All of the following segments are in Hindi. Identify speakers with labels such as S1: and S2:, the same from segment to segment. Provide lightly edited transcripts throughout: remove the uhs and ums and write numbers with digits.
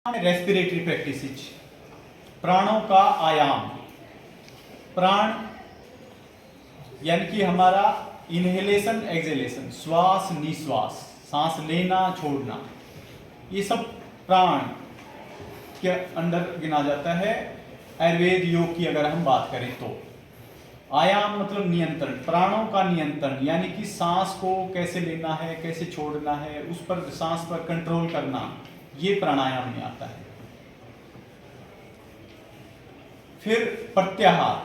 S1: रेस्पिरेटरी प्रैक्टिसेज, प्राणों का आयाम। प्राण यानी कि हमारा इनहेलेशन एक्सहेलेशन, श्वास निश्वास, सांस लेना छोड़ना, ये सब प्राण के अंदर गिना जाता है। आयुर्वेद योग की अगर हम बात करें तो आयाम मतलब नियंत्रण, प्राणों का नियंत्रण यानी कि सांस को कैसे लेना है, कैसे छोड़ना है, उस पर सांस पर कंट्रोल करना, ये प्राणायाम में आता है। फिर प्रत्याहार,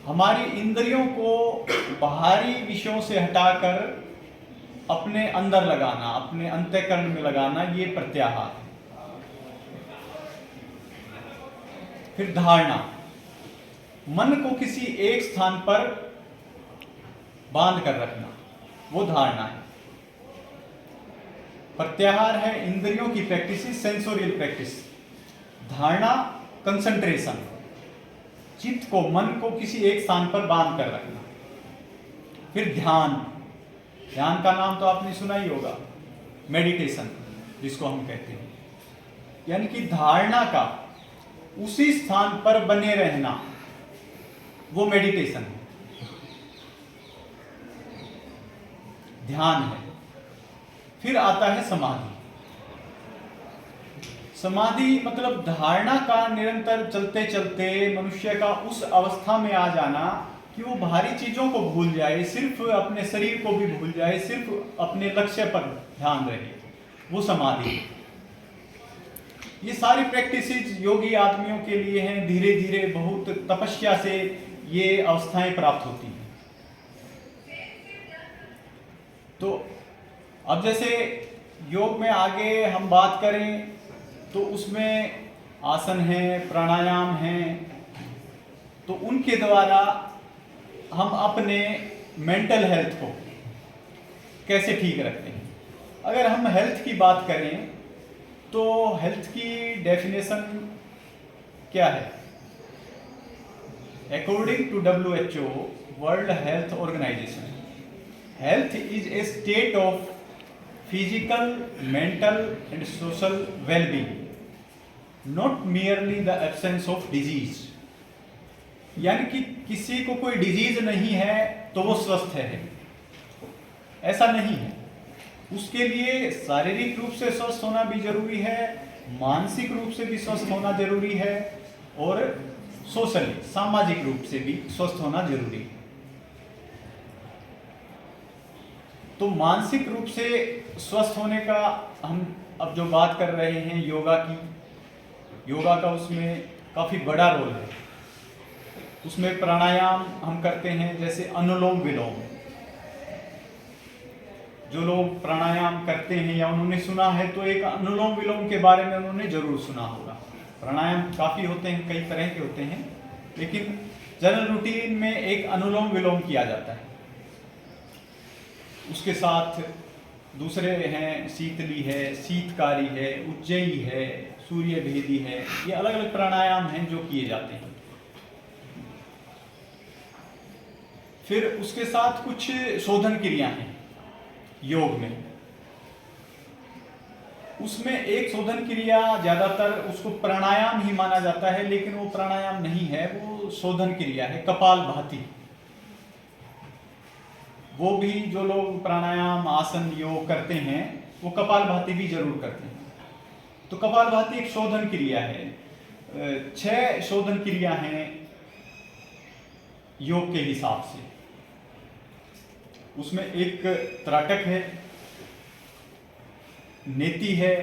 S1: हमारी इंद्रियों को बाहरी विषयों से हटाकर अपने अंदर लगाना, अपने अंतःकरण में लगाना, ये प्रत्याहार है। फिर धारणा, मन को किसी एक स्थान पर बांध कर रखना, वो धारणा है। प्रत्याहार है इंद्रियों की प्रैक्टिस, सेंसोरियल प्रैक्टिस। धारणा कंसंट्रेशन, चित्त को, मन को किसी एक स्थान पर बांध कर रखना। फिर ध्यान, ध्यान का नाम तो आपने सुना ही होगा, मेडिटेशन जिसको हम कहते हैं, यानी कि धारणा का उसी स्थान पर बने रहना, वो मेडिटेशन है, ध्यान है। फिर आता है समाधि। समाधि मतलब धारणा का निरंतर चलते चलते मनुष्य का उस अवस्था में आ जाना कि वो बाहरी चीजों को भूल जाए, सिर्फ अपने शरीर को भी भूल जाए, सिर्फ अपने लक्ष्य पर ध्यान रहे, वो समाधि। ये सारी प्रैक्टिसेस योगी आदमियों के लिए हैं। धीरे धीरे बहुत तपस्या से ये अवस्थाएं प्राप्त होती हैं। तो अब जैसे योग में आगे हम बात करें तो उसमें आसन हैं, प्राणायाम हैं, तो उनके द्वारा हम अपने मेंटल हेल्थ को कैसे ठीक रखते हैं। अगर हम हेल्थ की बात करें तो हेल्थ की डेफिनेशन क्या है? According to WHO, world health organisation, health is a state of physical, mental and social wellbeing, not merely the absence of disease. यानी कि किसी को कोई डिजीज नहीं है तो वो स्वस्थ है, ऐसा नहीं है। उसके लिए शारीरिक रूप से स्वस्थ होना भी जरूरी है, मानसिक रूप से भी स्वस्थ होना जरूरी है, और सोशली, सामाजिक रूप से भी स्वस्थ होना जरूरी है। तो मानसिक रूप से स्वस्थ होने का हम अब जो बात कर रहे हैं योगा की, योगा का उसमें काफी बड़ा रोल है। उसमें प्राणायाम हम करते हैं, जैसे अनुलोम विलोम। जो लोग प्राणायाम करते हैं या उन्होंने सुना है तो एक अनुलोम विलोम के बारे में उन्होंने जरूर सुना होगा। प्राणायाम काफी होते हैं, कई तरह के होते हैं, लेकिन जनरल रूटीन में एक अनुलोम विलोम किया जाता है। उसके साथ दूसरे हैं, शीतली है, शीतकारी है, उज्जयी है, सूर्य भेदी है, ये अलग अलग प्राणायाम हैं जो किए जाते हैं। फिर उसके साथ कुछ शोधन क्रिया हैं योग में। उसमें एक शोधन क्रिया ज्यादातर उसको प्राणायाम ही माना जाता है, लेकिन वो प्राणायाम नहीं है, वो शोधन क्रिया है, कपालभाति। वो भी जो लोग प्राणायाम, आसन, योग करते हैं वो कपालभाति भी जरूर करते हैं। तो कपालभाति एक शोधन क्रिया है। 6 शोधन क्रिया हैं योग के हिसाब से। उसमें एक त्राटक है, नेति है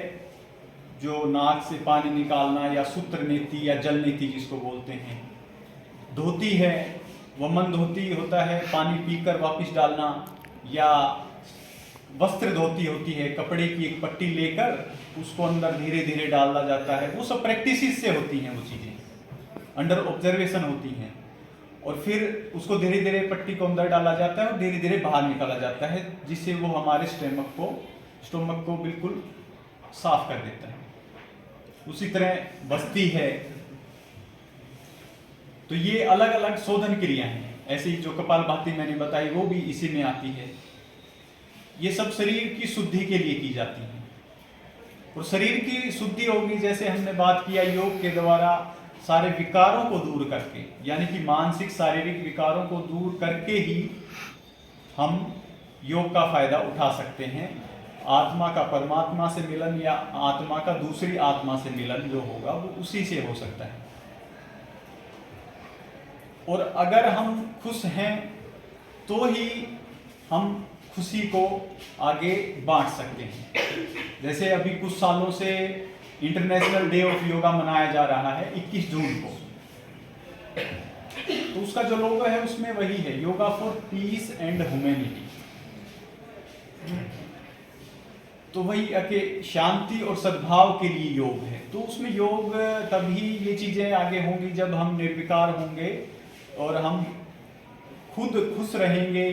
S1: जो नाक से पानी निकालना, या सूत्र नेति या जल नेति जिसको बोलते हैं, धोती है, वमन धोती होता है, पानी पीकर वापस डालना, या वस्त्र धोती होती है, कपड़े की एक पट्टी लेकर उसको अंदर धीरे धीरे डाला जाता है। वो सब प्रैक्टिस से होती हैं, वो चीजें अंडर ऑब्जर्वेशन होती हैं, और फिर उसको धीरे धीरे पट्टी को अंदर डाला जाता है और धीरे धीरे बाहर निकाला जाता है, जिससे वो हमारे स्टोमक को बिल्कुल साफ कर देता है। उसी तरह बस्ती है। तो ये अलग अलग शोधन क्रिया हैं। ऐसे ही जो कपालभाति मैंने बताई वो भी इसी में आती है। ये सब शरीर की शुद्धि के लिए की जाती हैं। और शरीर की शुद्धि होगी, जैसे हमने बात किया योग के द्वारा सारे विकारों को दूर करके, यानी कि मानसिक शारीरिक विकारों को दूर करके ही हम योग का फायदा उठा सकते हैं। आत्मा का परमात्मा से मिलन या आत्मा का दूसरी आत्मा से मिलन जो होगा वो उसी से हो सकता है। और अगर हम खुश हैं तो ही हम खुशी को आगे बांट सकते हैं। जैसे अभी कुछ सालों से इंटरनेशनल डे ऑफ योगा मनाया जा रहा है 21 जून को, तो उसका जो लोगो है उसमें वही है, yoga for piece and humanity. तो वही कि शांति और सद्भाव के लिए योग है। तो उसमें योग तभी ये चीजें आगे होंगी जब हम निर्विकार होंगे और हम खुद खुश रहेंगे,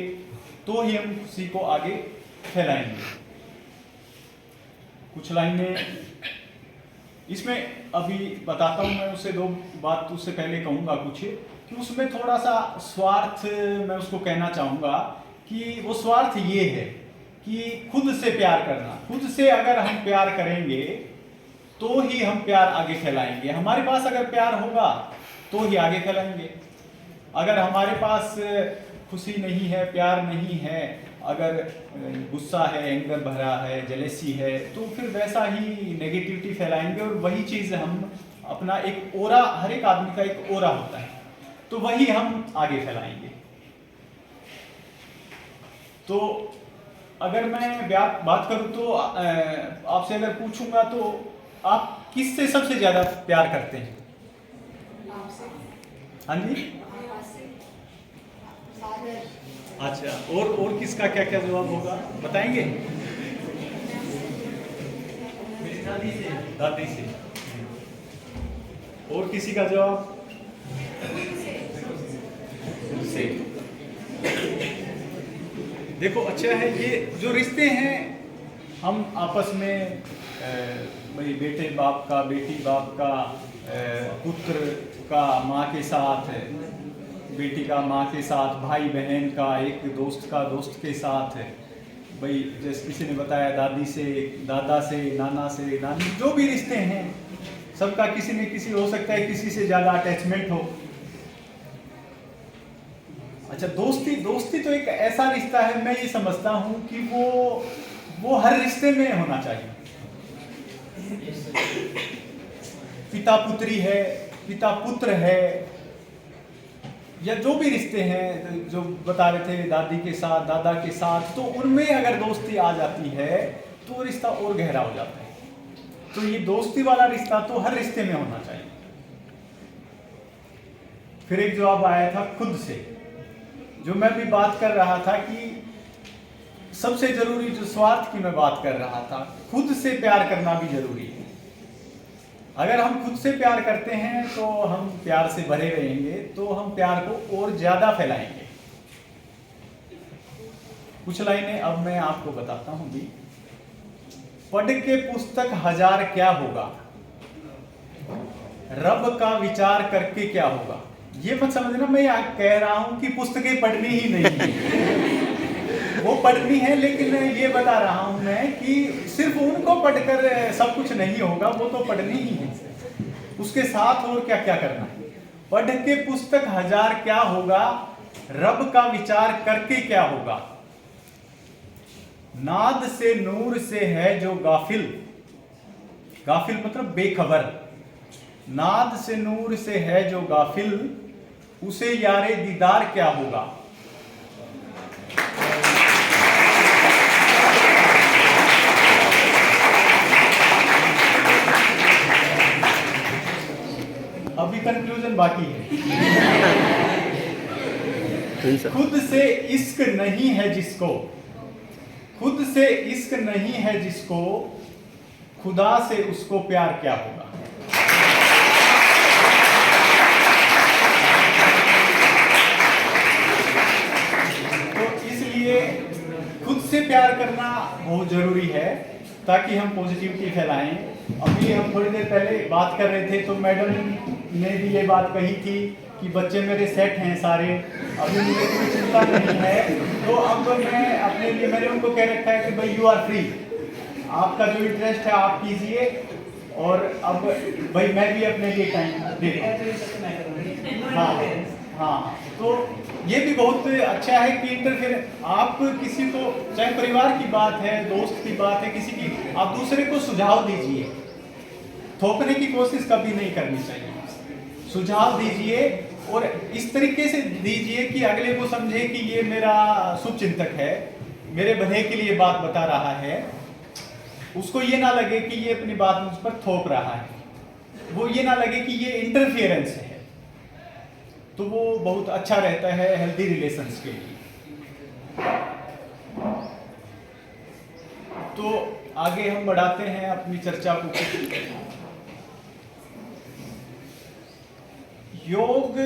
S1: तो ही हम खुशी को आगे फैलाएंगे। कुछ लाइनें इसमें अभी बताता हूं मैं, उससे दो बात उससे पहले कहूंगा कुछ, कि उसमें थोड़ा सा स्वार्थ मैं उसको कहना चाहूंगा कि वो स्वार्थ ये है कि खुद से प्यार करना। खुद से अगर हम प्यार करेंगे तो ही हम प्यार आगे फैलाएंगे। हमारे पास अगर प्यार होगा तो ही आगे फैलाएंगे। अगर हमारे पास खुशी नहीं है, प्यार नहीं है, अगर गुस्सा है, एंगर भरा है, जेलेसी है, तो फिर वैसा ही नेगेटिविटी फैलाएंगे और वही चीज़ हम अपना एक ओरा, हर एक आदमी का एक ओरा होता है, तो वही हम आगे फैलाएंगे। तो अगर मैं बात करूं तो आपसे अगर पूछूंगा तो आप किससे सबसे ज़्यादा प्यार करते हैं? हाँ जी, अच्छा, और किसका क्या क्या जवाब होगा बताएंगे? दादी से। और किसी का जवाब? से। देखो अच्छा है, ये जो रिश्ते हैं हम आपस में, भाई बेटे बाप का, बेटी बाप का, पुत्र का माँ के साथ, बेटी का माँ के साथ, भाई बहन का, एक दोस्त का दोस्त के साथ, भाई जैसे किसी ने बताया दादी से, दादा से, नाना से, नानी, जो भी रिश्ते हैं सबका किसी न किसी हो सकता है किसी से ज़्यादा अटैचमेंट हो। अच्छा, दोस्ती तो एक ऐसा रिश्ता है, मैं ये समझता हूँ कि वो हर रिश्ते में होना चाहिए। पिता पुत्री है, पिता पुत्र है, या जो भी रिश्ते हैं जो बता रहे थे दादी के साथ, दादा के साथ, तो उनमें अगर दोस्ती आ जाती है तो रिश्ता और गहरा हो जाता है। तो ये दोस्ती वाला रिश्ता तो हर रिश्ते में होना चाहिए। फिर एक जवाब आया था खुद से, जो मैं भी बात कर रहा था कि सबसे जरूरी जो स्वार्थ की मैं बात कर रहा था, खुद से प्यार करना भी जरूरी है। अगर हम खुद से प्यार करते हैं तो हम प्यार से भरे रहेंगे, तो हम प्यार को और ज्यादा फैलाएंगे। कुछ लाइनें अब मैं आपको बताता हूं भी। पढ़ के पुस्तक हजार क्या होगा, रब का विचार करके क्या होगा। ये मत समझना मैं कह रहा हूं कि पुस्तकें पढ़नी ही नहीं है, वो पढ़नी है, लेकिन ये बता रहा हूं मैं कि सिर्फ उनको पढ़कर सब कुछ नहीं होगा, वो तो पढ़नी ही है, उसके साथ और क्या क्या करना है। पढ़ के पुस्तक हजार क्या होगा, रब का विचार करके क्या होगा। नाद से नूर से है जो गाफिल, गाफिल मतलब बेखबर, नाद से नूर से है जो गाफिल, उसे यारे दीदार क्या होगा। अभी कंक्लूजन बाकी है। खुद से इश्क नहीं है जिसको, खुद से इश्क नहीं है जिसको, खुदा से उसको प्यार क्या होगा। तो इसलिए खुद से प्यार करना बहुत जरूरी है ताकि हम पॉजिटिविटी फैलाएं। अभी हम थोड़ी देर पहले बात कर रहे थे तो मैडम ने भी ये बात कही थी कि बच्चे मेरे सेट हैं सारे, अभी मुझे कोई चिंता नहीं है। तो अब मैं अपने लिए, मैंने उनको कह रखा है कि भाई यू आर फ्री, आपका जो इंटरेस्ट है आप कीजिए, और अब भाई मैं भी अपने लिए टाइम देता हूँ। हाँ हाँ, तो ये भी बहुत अच्छा है कि इंटरफेयर आप किसी को, चाहे परिवार की बात है, दोस्त की बात है, किसी की, आप दूसरे को सुझाव दीजिए। थोपने की कोशिश कभी नहीं करनी चाहिए, सुझाव दीजिए और इस तरीके से दीजिए कि अगले को समझे कि ये मेरा शुभचिंतक है, मेरे भले के लिए बात बता रहा है। उसको ये ना लगे कि ये अपनी बात मुझ पर थोप रहा है, वो ये ना लगे कि ये इंटरफियरेंस है। तो वो बहुत अच्छा रहता है हेल्दी रिलेशंस के लिए। तो आगे हम बढ़ाते हैं अपनी चर्चा को। योग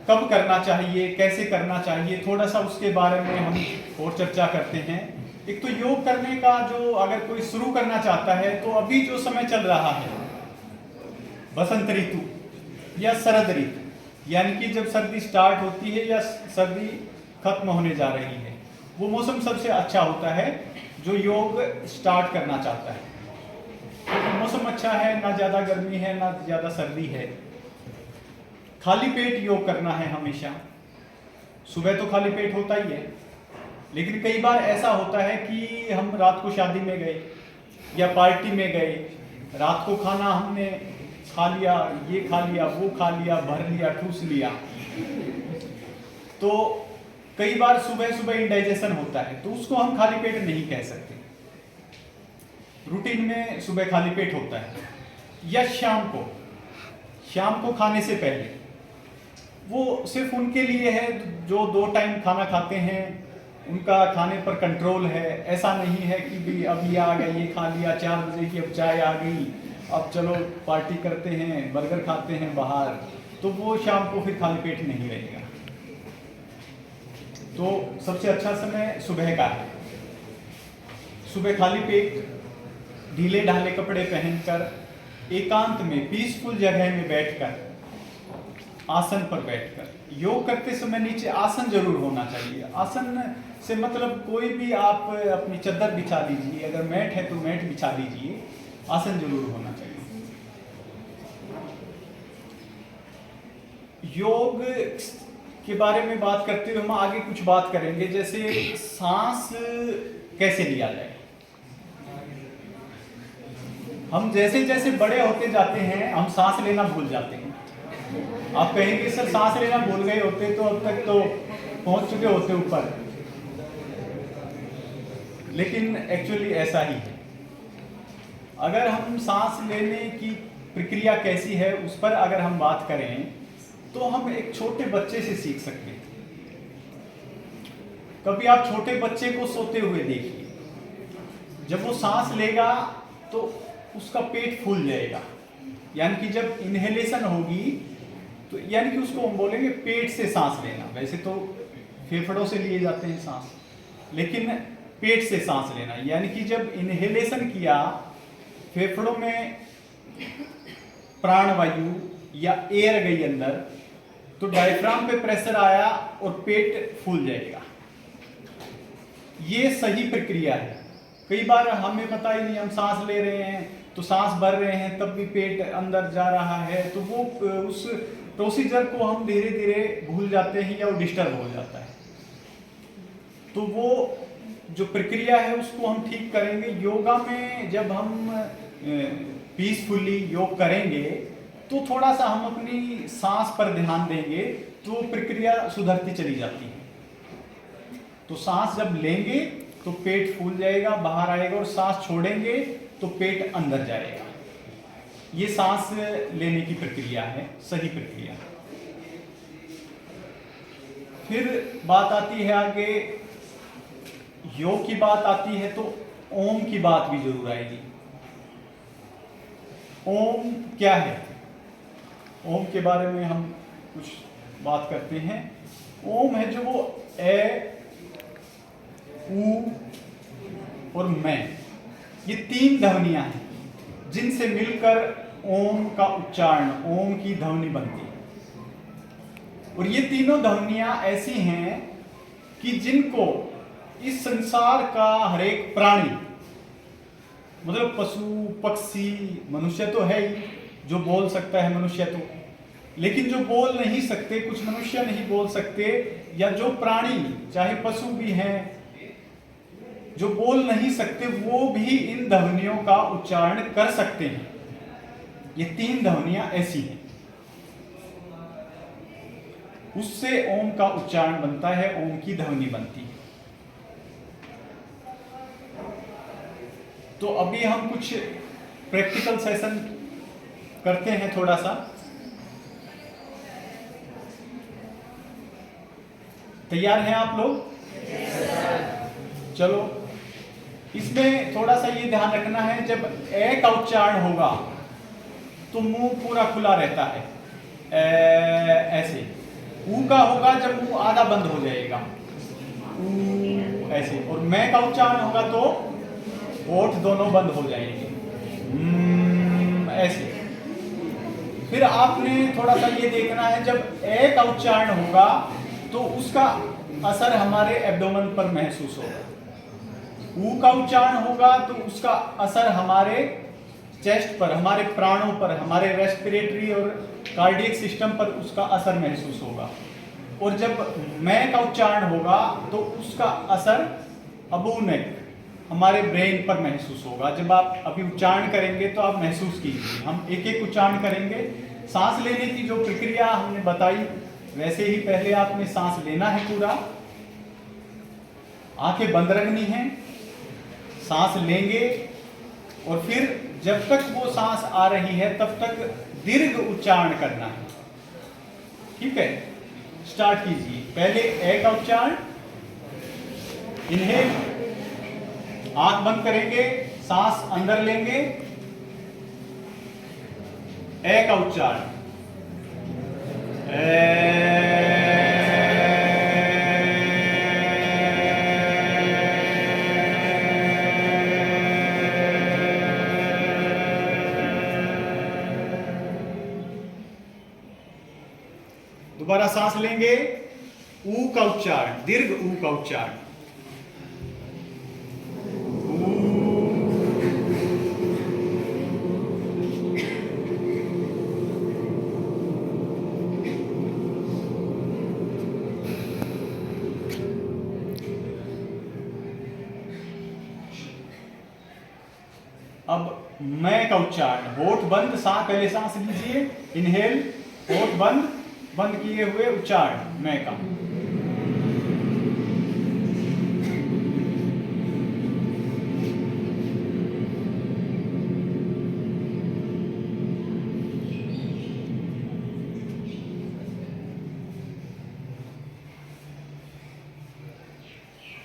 S1: कब करना चाहिए, कैसे करना चाहिए, थोड़ा सा उसके बारे में हम और चर्चा करते हैं। एक तो योग करने का जो, अगर कोई शुरू करना चाहता है तो अभी जो समय चल रहा है, बसंत ऋतु या शरद ऋतु, यानी कि जब सर्दी स्टार्ट होती है या सर्दी खत्म होने जा रही है, वो मौसम सबसे अच्छा होता है जो योग स्टार्ट करना चाहता है। तो मौसम अच्छा है, ना ज़्यादा गर्मी है ना ज़्यादा सर्दी है। खाली पेट योग करना है हमेशा। सुबह तो खाली पेट होता ही है, लेकिन कई बार ऐसा होता है कि हम रात को शादी में गए या पार्टी में गए, रात को खाना हमने खा लिया, ये खा लिया, वो खा लिया, भर लिया, ठूस लिया, तो कई बार सुबह सुबह इंडाइजेशन होता है, तो उसको हम खाली पेट नहीं कह सकते। रूटीन में सुबह खाली पेट होता है, या शाम को खाने से पहले, वो सिर्फ उनके लिए है जो 2 टाइम खाना खाते हैं, उनका खाने पर कंट्रोल है। ऐसा नहीं है कि भी अब ये आ गया, ये खा लिया, 4 बजे की अब चाय आ गई, अब चलो पार्टी करते हैं, बर्गर खाते हैं बाहर, तो वो शाम को फिर खाली पेट नहीं रहेगा। तो सबसे अच्छा समय सुबह का है। सुबह खाली पेट ढीले ढाले कपड़े पहनकर एकांत में पीसफुल जगह में बैठकर, आसन पर बैठकर, योग करते समय नीचे आसन जरूर होना चाहिए। आसन से मतलब कोई भी आप अपनी चद्दर बिछा दीजिए, अगर मैट है तो मैट बिछा दीजिए, आसन जरूर होना चाहिए। योग के बारे में बात करते हुए हम आगे कुछ बात करेंगे, जैसे सांस कैसे लिया जाए। हम जैसे जैसे बड़े होते जाते हैं हम सांस लेना भूल जाते हैं। आप कहेंगे सर सांस लेना भूल गए होते तो अब तक तो पहुंच चुके होते ऊपर, लेकिन एक्चुअली ऐसा ही है। अगर हम सांस लेने की प्रक्रिया कैसी है उस पर अगर हम बात करें तो हम एक छोटे बच्चे से सीख सकते हैं। कभी आप छोटे बच्चे को सोते हुए देखिए, जब वो सांस लेगा तो उसका पेट फूल जाएगा, यानी कि जब इनहेलेशन होगी तो यानी कि उसको हम बोलेंगे पेट से सांस लेना। वैसे तो फेफड़ों से लिए जाते हैं सांस, लेकिन पेट से सांस लेना, यानी कि जब इनहेलेशन किया, फेफड़ों में प्राणवायु या एयर गई अंदर, तो डायफ्राम पे प्रेशर आया और पेट फूल जाएगा। ये सही प्रक्रिया है। कई बार हमें पता ही नहीं, हम सांस ले रहे हैं तो सांस भर रहे हैं तब भी पेट अंदर जा रहा है, तो वो उस प्रोसीजर को हम धीरे धीरे भूल जाते हैं या वो डिस्टर्ब हो जाता है। तो वो जो प्रक्रिया है उसको हम ठीक करेंगे। योगा में जब हम पीसफुली योग करेंगे तो थोड़ा सा हम अपनी सांस पर ध्यान देंगे तो प्रक्रिया सुधरती चली जाती है। तो सांस जब लेंगे तो पेट फूल जाएगा, बाहर आएगा, और सांस छोड़ेंगे तो पेट अंदर जाएगा। ये सांस लेने की प्रक्रिया है, सही प्रक्रिया। फिर बात आती है आगे, योग की बात आती है तो ओम की बात भी जरूर आएगी। ओम क्या है? ओम के बारे में हम कुछ बात करते हैं। ओम है जो वो ए, ऊ और मैं, ये 3 ध्वनियां हैं जिनसे मिलकर ओम का उच्चारण, ओम की ध्वनि बनती है। और ये तीनों ध्वनियां ऐसी हैं कि जिनको इस संसार का हर एक प्राणी, मतलब पशु पक्षी, मनुष्य तो है ही जो बोल सकता है, मनुष्य तो, लेकिन जो बोल नहीं सकते, कुछ मनुष्य नहीं बोल सकते, या जो प्राणी चाहे पशु भी हैं जो बोल नहीं सकते, वो भी इन ध्वनियों का उच्चारण कर सकते हैं। ये 3 ध्वनियां ऐसी हैं, उससे ओम का उच्चारण बनता है, ओम की ध्वनि बनती है। तो अभी हम कुछ प्रैक्टिकल सेशन करते हैं थोड़ा सा। तैयार हैं आप लोग? चलो, इसमें थोड़ा सा ये ध्यान रखना है, जब ए का उच्चारण होगा तो मुंह पूरा खुला रहता है, ऐसे। ऊ का होगा जब मुंह आधा बंद हो जाएगा, ऊ ऐसे। और मैं का उच्चारण होगा तो होठ दोनों बंद हो जाएंगे, ऐसे। फिर आपने थोड़ा सा ये देखना है, जब ए का उच्चारण होगा तो उसका असर हमारे एब्डोमेन पर महसूस होगा। ऊ का उच्चारण होगा तो उसका असर हमारे चेस्ट पर, हमारे प्राणों पर, हमारे रेस्पिरेटरी और कार्डियक सिस्टम पर उसका असर महसूस होगा। और जब मैं का उच्चारण होगा तो उसका असर अबूनेक, हमारे ब्रेन पर महसूस होगा। जब आप अभी उच्चारण करेंगे तो आप महसूस कीजिए, हम एक एक उच्चारण करेंगे। सांस लेने की जो प्रक्रिया हमने बताई, वैसे ही पहले आपने सांस लेना है पूरा, आंखें बंद रखनी है, सांस लेंगे और फिर जब तक वो सांस आ रही है तब तक दीर्घ उच्चारण करना है। ठीक है, स्टार्ट कीजिए। पहले ए का उच्चारण, इनहेल, आंख बंद करेंगे, सांस अंदर लेंगे, ए का उच्चारण, दोबारा सांस लेंगे, ऊ का उच्चारण, दीर्घ ऊ का उच्चारण, अब मैं का उच्चारण, होठ बंद, सांस पहले सांस लीजिए, इनहेल, होठ बंद, बंद किए हुए उच्चारण मैं का।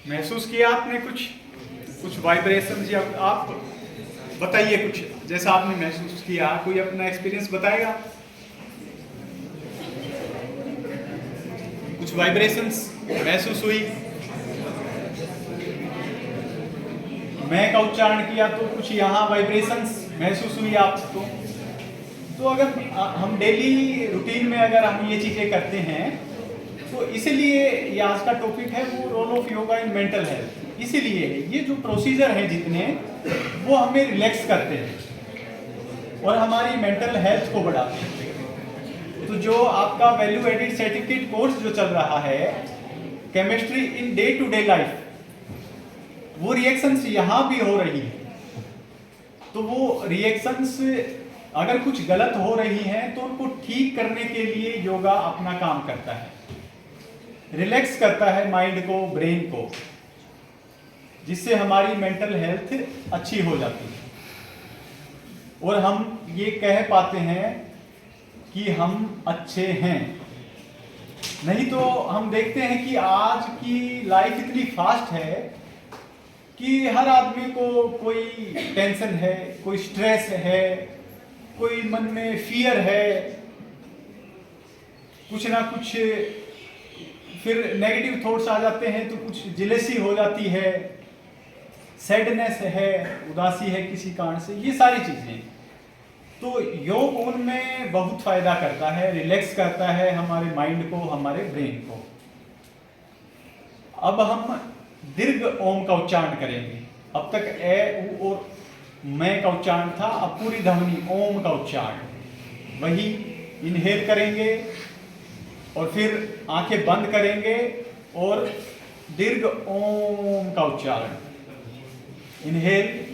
S1: महसूस किया आपने कुछ वाइब्रेशन, या आप बताइए कुछ जैसा आपने महसूस किया, कोई अपना एक्सपीरियंस बताएगा? कुछ वाइब्रेशंस महसूस हुई? मैं का उच्चारण किया तो कुछ यहाँ वाइब्रेशंस महसूस हुई आपको? तो अगर हम डेली रूटीन में अगर हम ये चीजें करते हैं, तो इसीलिए ये आज का टॉपिक है, वो role of yoga in mental health. इसीलिए ये जो प्रोसीजर है जितने, वो हमें रिलैक्स करते हैं और हमारी मेंटल हेल्थ को बढ़ाते हैं। तो जो आपका वैल्यू एडिड सर्टिफिकेट कोर्स जो चल रहा है, chemistry in day to day life, वो रिएक्शंस यहाँ भी हो रही है। तो वो रिएक्शंस अगर कुछ गलत हो रही हैं तो उनको ठीक करने के लिए योगा अपना काम करता है, रिलैक्स करता है माइंड को, ब्रेन को, जिससे हमारी मेंटल हेल्थ अच्छी हो जाती है और हम ये कह पाते हैं कि हम अच्छे हैं। नहीं तो हम देखते हैं कि आज की लाइफ इतनी फास्ट है कि हर आदमी को कोई टेंशन है, कोई स्ट्रेस है, कोई मन में फियर है, कुछ ना कुछ, फिर नेगेटिव थॉट्स आ जाते हैं तो कुछ जेलसी हो जाती है, सैडनेस है, उदासी है किसी कारण से, ये सारी चीजें। तो योग उनमें बहुत फायदा करता है, रिलैक्स करता है हमारे माइंड को, हमारे ब्रेन को। अब हम दीर्घ ओम का उच्चारण करेंगे। अब तक ए उ और मैं का उच्चारण था, अब पूरी ध्वनि ओम का उच्चारण। वही इनहेल करेंगे और फिर आंखें बंद करेंगे और दीर्घ ओम का उच्चारण। इनहेल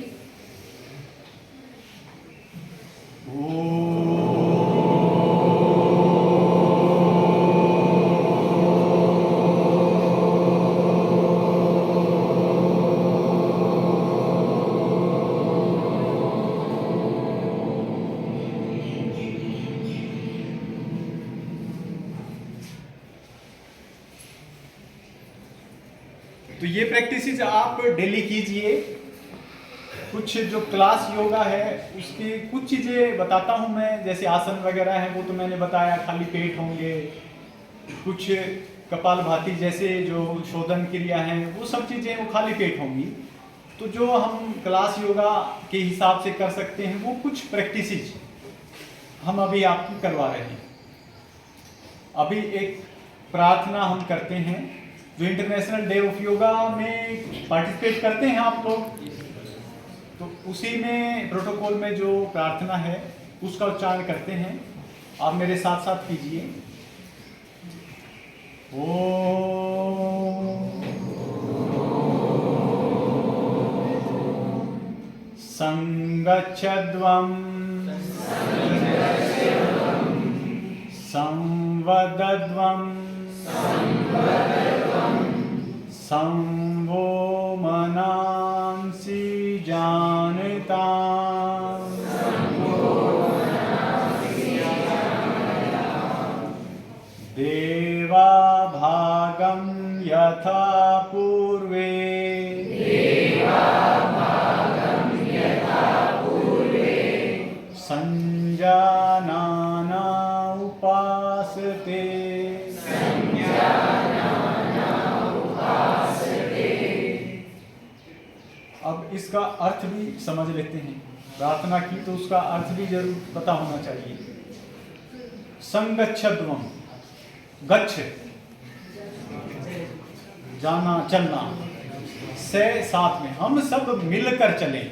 S1: तो ये प्रैक्टिसेस आप डेली कीजिए। कुछ जो क्लास योगा है उसकी कुछ चीज़ें बताता हूँ मैं, जैसे आसन वगैरह है वो तो मैंने बताया, खाली पेट होंगे। कुछ कपालभाति जैसे जो शोधन क्रिया है वो सब चीज़ें वो खाली पेट होंगी। तो जो हम क्लास योगा के हिसाब से कर सकते हैं वो कुछ प्रैक्टिसेस हम अभी आपकी करवा रहे हैं। अभी एक प्रार्थना हम करते हैं जो इंटरनेशनल डे ऑफ योगा में पार्टिसिपेट करते हैं आप लोग, तो उसी में प्रोटोकॉल में जो प्रार्थना है उसका उच्चारण करते हैं। आप मेरे साथ साथ कीजिए। ओम संगच्छध्वं संवदध्वं संवो मनांसि जानताम् देवा भागं यथा पूर्वे संजानाना उपासते। अब इसका अर्थ भी समझ लेते हैं। प्रार्थना की तो उसका अर्थ भी जरूर पता होना चाहिए। संगच्छध्वं, गच्छ जाना चलना, से साथ में हम सब मिलकर चलें।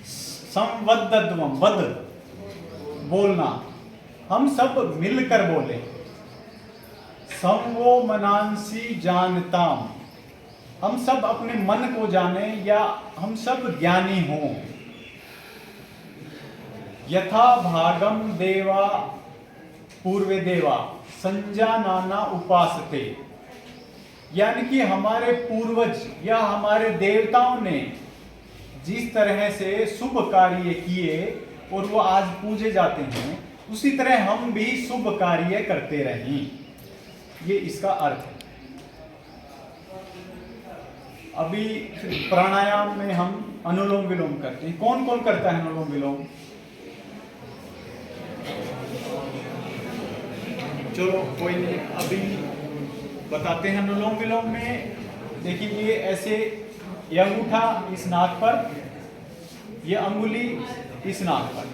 S1: संवदध्वं, वद बोलना, हम सब मिलकर बोलें। संवो मनांसि जानताम, हम सब अपने मन को जाने या हम सब ज्ञानी हों। यथा भागम देवा पूर्वे देवा संजानाना उपासते, यानी कि हमारे पूर्वज या हमारे देवताओं ने जिस तरह से शुभ कार्य किए और वो आज पूजे जाते हैं, उसी तरह हम भी शुभ कार्य करते रहें। ये इसका अर्थ है। अभी प्राणायाम में हम अनुलोम विलोम करते हैं। कौन कौन करता है अनुलोम विलोम? चलो कोई नहीं, अभी बताते हैं। अनुलोम विलोम में देखिए, ये ऐसे, ये अंगूठा इस नाक पर, ये अंगुली इस नाक पर,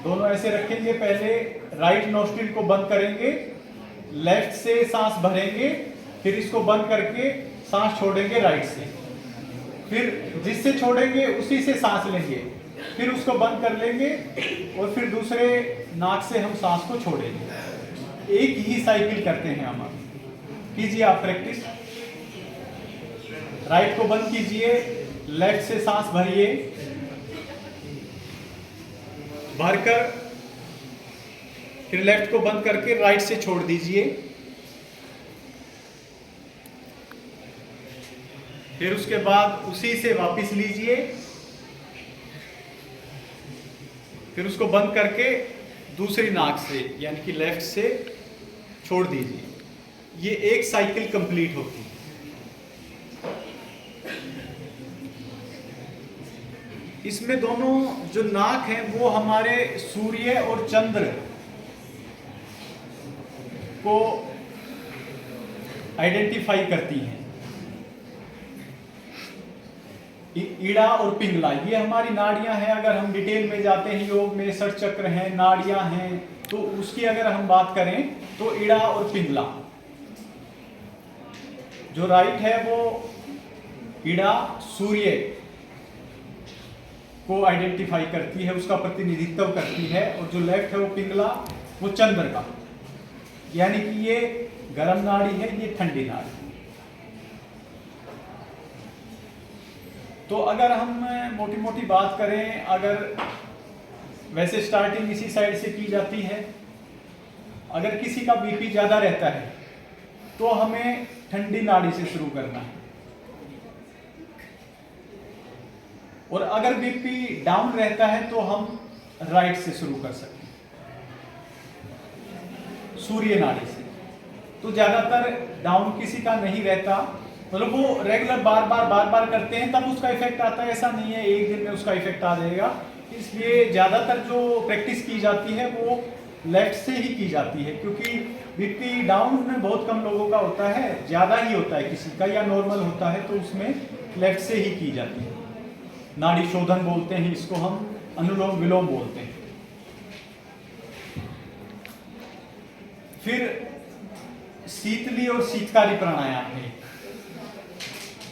S1: दोनों ऐसे रखेंगे। पहले राइट नोस्ट्रिल को बंद करेंगे, लेफ्ट से सांस भरेंगे, फिर इसको बंद करके सांस छोड़ेंगे राइट से, फिर जिससे छोड़ेंगे उसी से सांस लेंगे, फिर उसको बंद कर लेंगे और फिर दूसरे नाक से हम सांस को छोड़ेंगे। एक ही साइकिल करते हैं हम। कीजिए आप प्रैक्टिस। राइट को बंद कीजिए, लेफ्ट से सांस भरिए, भरकर फिर लेफ्ट को बंद करके राइट से छोड़ दीजिए। फिर उसके बाद उसी से वापस लीजिए, फिर उसको बंद करके दूसरी नाक से यानी कि लेफ्ट से छोड़ दीजिए। ये एक साइकिल कंप्लीट होती है। इसमें दोनों जो नाक हैं वो हमारे सूर्य और चंद्र को आइडेंटिफाई करती हैं। ईड़ा और पिंगला ये हमारी नाड़ियां हैं। अगर हम डिटेल में जाते हैं, योग में षट चक्र हैं, नाड़ियां हैं, तो उसकी अगर हम बात करें तो ईड़ा और पिंगला। जो राइट है वो इड़ा सूर्य को आइडेंटिफाई करती है, उसका प्रतिनिधित्व करती है, और जो लेफ्ट है वो पिंगला वो चंद्र का, यानी कि ये गर्म नाड़ी है, ये ठंडी नाड़ी। तो अगर हम मोटी मोटी बात करें, अगर वैसे स्टार्टिंग इसी साइड से की जाती है, अगर किसी का बीपी ज़्यादा रहता है तो हमें ठंडी नाड़ी से शुरू करना है, और अगर बीपी डाउन रहता है तो हम राइट से शुरू कर सकते हैं, सूर्य नाड़ी से। तो ज़्यादातर डाउन किसी का नहीं रहता, मतलब वो रेगुलर बार बार करते हैं तब उसका इफेक्ट आता है, ऐसा नहीं है एक दिन में उसका इफेक्ट आ जाएगा। इसलिए ज़्यादातर जो प्रैक्टिस की जाती है वो लेफ्ट से ही की जाती है, क्योंकि बीपी डाउन में बहुत कम लोगों का होता है, ज़्यादा ही होता है किसी का या नॉर्मल होता है, तो उसमें लेफ्ट से ही की जाती है। नाड़ी शोधन बोलते हैं इसको, हम अनुलोम विलोम बोलते हैं। फिर शीतली और शीतकारी प्राणायाम है,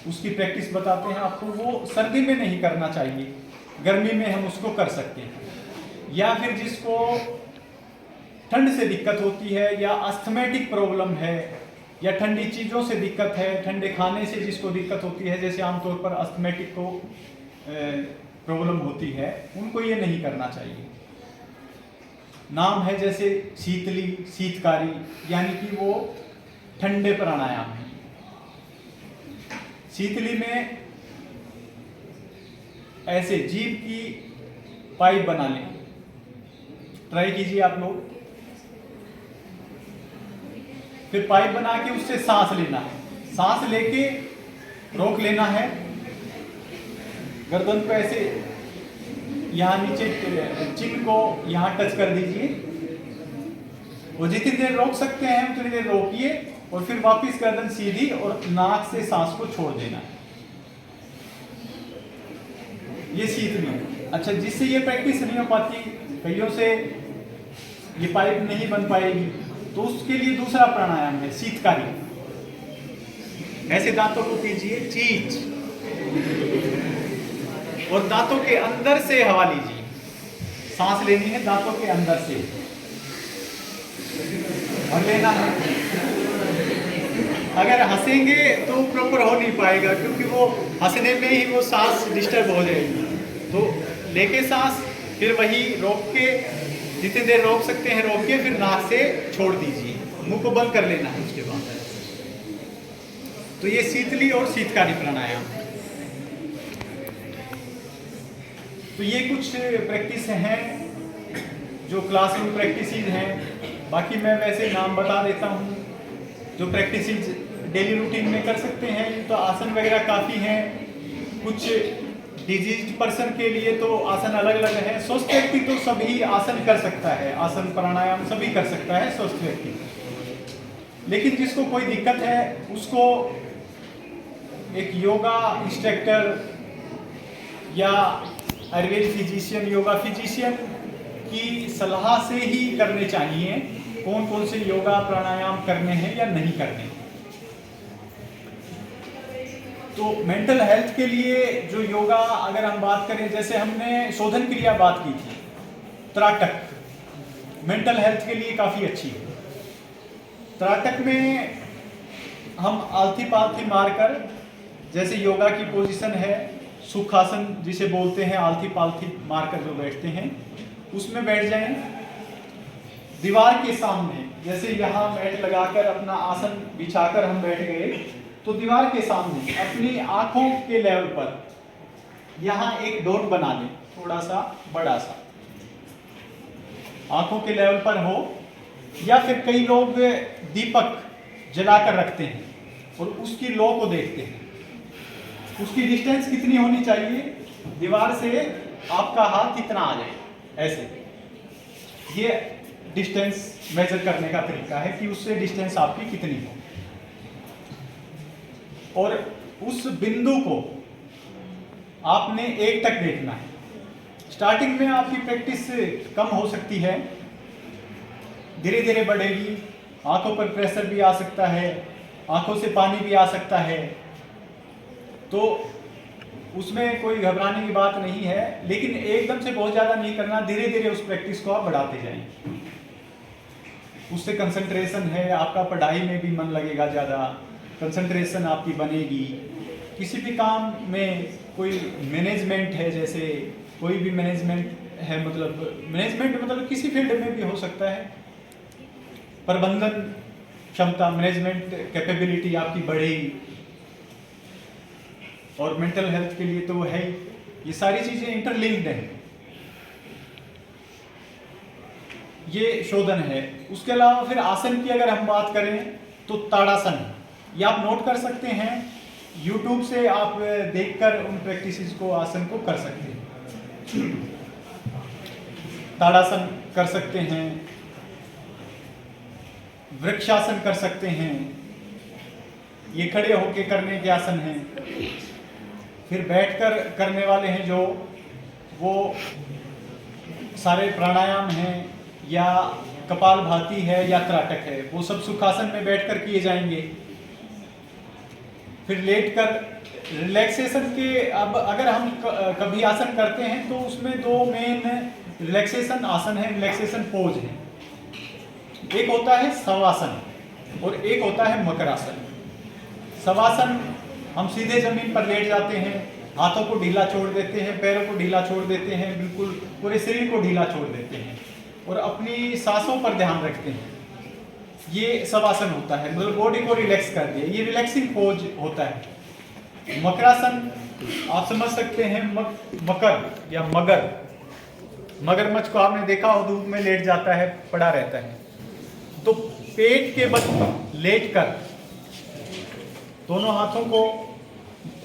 S1: उसकी प्रैक्टिस बताते हैं आपको। वो सर्दी में नहीं करना चाहिए, गर्मी में हम उसको कर सकते हैं। या फिर जिसको ठंड से दिक्कत होती है, या अस्थमेटिक प्रॉब्लम है, या ठंडी चीज़ों से दिक्कत है, ठंडे खाने से जिसको दिक्कत होती है, जैसे आमतौर पर अस्थमेटिक को प्रॉब्लम होती है, उनको ये नहीं करना चाहिए। नाम है जैसे शीतली, शीतकारी, यानी कि वो ठंडे प्राणायाम है। शीतली में ऐसे जीभ की पाइप बना लें, ट्राई कीजिए आप लोग। फिर पाइप बना के उससे सांस लेना है, सांस लेके रोक लेना है, गर्दन को ऐसे यहाँ नीचे चिन को यहाँ टच कर दीजिए, और जितनी देर रोक सकते हैं उतनी देर रोकिए, और फिर वापस गर्दन सीधी और नाक से सांस को छोड़ देना है। ये शीतली। अच्छा, जिससे ये प्रैक्टिस नहीं हो पाती, कईयों से ये पाइप नहीं बन पाएगी, तो उसके लिए दूसरा प्राणायाम है शीतकारी। ऐसे दांतों को कीजिए चीच, और दांतों के अंदर से हवा लीजिए, सांस लेनी है दांतों के अंदर से, भर लेना है। अगर हंसेंगे तो प्रॉपर हो नहीं पाएगा, क्योंकि वो हंसने में ही वो सांस डिस्टर्ब हो जाएगी। तो लेके सांस, फिर वही रोक के जितनी देर रोक सकते हैं रोकिए, फिर नाक से छोड़ दीजिए, मुंह को बंद कर लेना है उसके बाद। तो ये शीतली और शीतकारी प्राणायाम। तो ये कुछ प्रैक्टिस हैं जो क्लासरूम प्रैक्टिसेस हैं। बाकी मैं वैसे नाम बता देता हूँ जो प्रैक्टिसेस डेली रूटीन में कर सकते हैं। तो आसन वगैरह काफ़ी हैं। कुछ डिजीज पर्सन के लिए तो आसन अलग अलग है। स्वस्थ व्यक्ति तो सभी आसन कर सकता है, आसन प्राणायाम सभी कर सकता है स्वस्थ व्यक्ति। लेकिन जिसको कोई दिक्कत है उसको एक योगा इंस्ट्रक्टर या आयुर्वेद फिजिशियन, योगा फिजिशियन की सलाह से ही करने चाहिए कौन कौन से योगा प्राणायाम करने हैं या नहीं करने। तो मेंटल हेल्थ के लिए जो योगा अगर हम बात करें, जैसे हमने शोधन क्रिया बात की थी, त्राटक मेंटल हेल्थ के लिए काफ़ी अच्छी है। त्राटक में हम आलथी पालथी मारकर, जैसे योगा की पोजीशन है सुखासन जिसे बोलते हैं, आलथी पालथी मारकर जो बैठते हैं उसमें बैठ जाएं। दीवार के सामने, जैसे यहाँ मैट लगाकर अपना आसन बिछाकर हम बैठ गए, तो दीवार के सामने अपनी आंखों के लेवल पर यहाँ एक डॉट बना लें, थोड़ा सा बड़ा सा आंखों के लेवल पर हो। या फिर कई लोग दीपक जलाकर रखते हैं और उसकी लौ को देखते हैं। उसकी डिस्टेंस कितनी होनी चाहिए, दीवार से आपका हाथ कितना आ जाए, ऐसे। ये डिस्टेंस मेजर करने का तरीका है कि उससे डिस्टेंस आपकी कितनी हो। और उस बिंदु को आपने एक तक देखना है। स्टार्टिंग में आपकी प्रैक्टिस कम हो सकती है, धीरे धीरे बढ़ेगी, आंखों पर प्रेशर भी आ सकता है, आंखों से पानी भी आ सकता है। तो उसमें कोई घबराने की बात नहीं है, लेकिन एकदम से बहुत ज़्यादा नहीं करना, धीरे धीरे उस प्रैक्टिस को आप बढ़ाते जाएं। उससे कंसंट्रेशन है, आपका पढ़ाई में भी मन लगेगा, ज़्यादा कंसंट्रेशन आपकी बनेगी। किसी भी काम में कोई मैनेजमेंट है, जैसे कोई भी मैनेजमेंट है, मैनेजमेंट मतलब किसी फील्ड में भी हो सकता है, प्रबंधन क्षमता, मैनेजमेंट कैपेबिलिटी आपकी बढ़ेगी। और मेंटल हेल्थ के लिए तो वो है ही, ये सारी चीज़ें इंटरलिंक्ड हैं। ये शोधन है। उसके अलावा फिर आसन की अगर हम बात करें तो ताड़ासन, ये आप नोट कर सकते हैं, YouTube से आप देखकर उन प्रैक्टिसेस को, आसन को कर सकते हैं। ताड़ासन कर सकते हैं, वृक्षासन कर सकते हैं, ये खड़े होके करने के आसन हैं। फिर बैठकर करने वाले हैं जो, वो सारे प्राणायाम हैं, या कपालभाति है या त्राटक है, वो सब सुखासन में बैठकर किए जाएंगे। फिर लेटकर रिलैक्सेशन के, अब अगर हम कभी आसन करते हैं तो उसमें दो मेन रिलैक्सेशन आसन है, रिलैक्सेशन पोज है। एक होता है शवासन और एक होता है मकरासन। शवासन हम सीधे जमीन पर लेट जाते हैं, हाथों को ढीला छोड़ देते हैं, पैरों को ढीला छोड़ देते हैं, बिल्कुल पूरे शरीर को ढीला छोड़ देते हैं और अपनी सांसों पर ध्यान रखते हैं। ये शवासन होता है, मतलब बॉडी को रिलैक्स कर दिया, ये रिलैक्सिंग पोज होता है। मकरासन आप समझ सकते हैं, मकर या मगरमच्छ को आपने देखा हो, धूप में लेट जाता है, पड़ा रहता है। तो पेट के बल लेट कर दोनों हाथों को